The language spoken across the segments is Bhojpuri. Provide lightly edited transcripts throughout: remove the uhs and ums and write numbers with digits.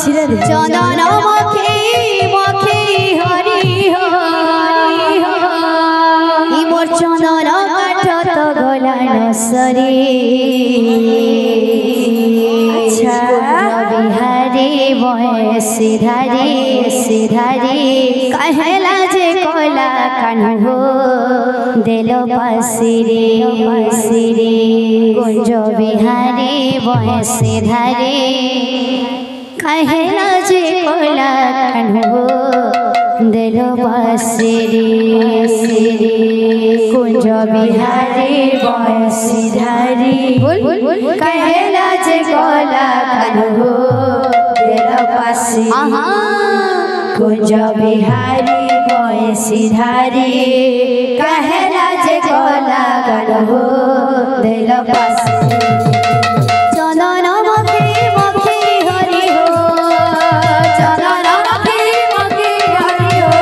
चंदन मखे मखे हरि हो मोर चंदन काठ तो गला नसरे बिहारी सिधारी सिधारी कहला जे कोला कान्हो देलो पासिरे पासिरे कुंज बिहारी सिधारी कहला जे कोला कान्हो देलो पासिरे कुंज बिहारी सिधारी कहला जे कोला कान्हो देलो पासिरे कुंज बिहारी सिधारी कहला जे कोला कान्हो देलो पासिरे चंदन मखे मखे हरि हो चंदन मखे मखे हरि हो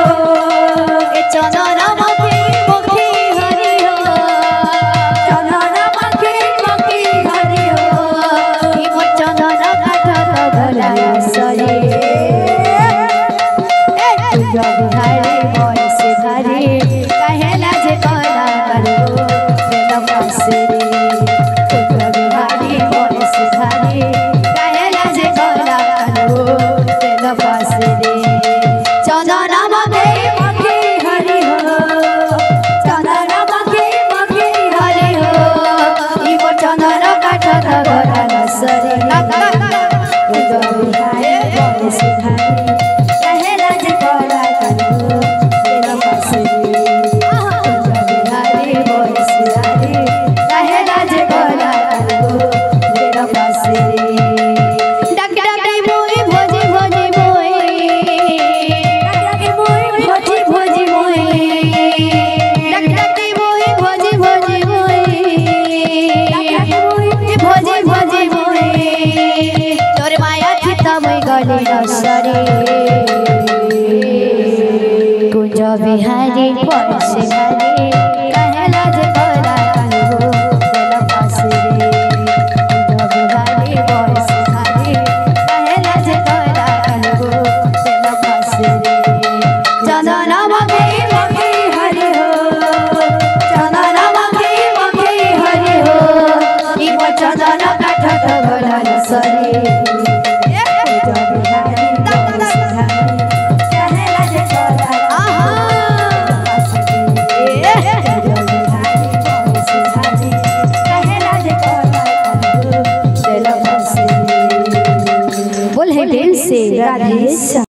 चंदन मखे मखे हरि हो चंदन मखे मखे हरि हो मोर चंदन काठ तो गला सरे बिहारी सिधारी कहला जे कोला कान्हो देलो पासिरे चंदन मखे मखे हरि हो चंदन मखे मखे हरि हो मोर चंदन काठ तो गला नसरे कहला जे कोला कान्हो देलो पासिरे बिहारी सिधारी कहला जे कोला कान्हो देलो पासिरे कुंज बिहारी सिधारी कहला जे कोला कान्हो देलो पासिरे बिहारी सिधारी कहला जे कोला कान्हो देलो पासिरे चंदन मखे मखे हरि हो चंदन मखे मखे हरि हो मोर चंदन काठ तो गला नसरे बोल है दिल से राधे।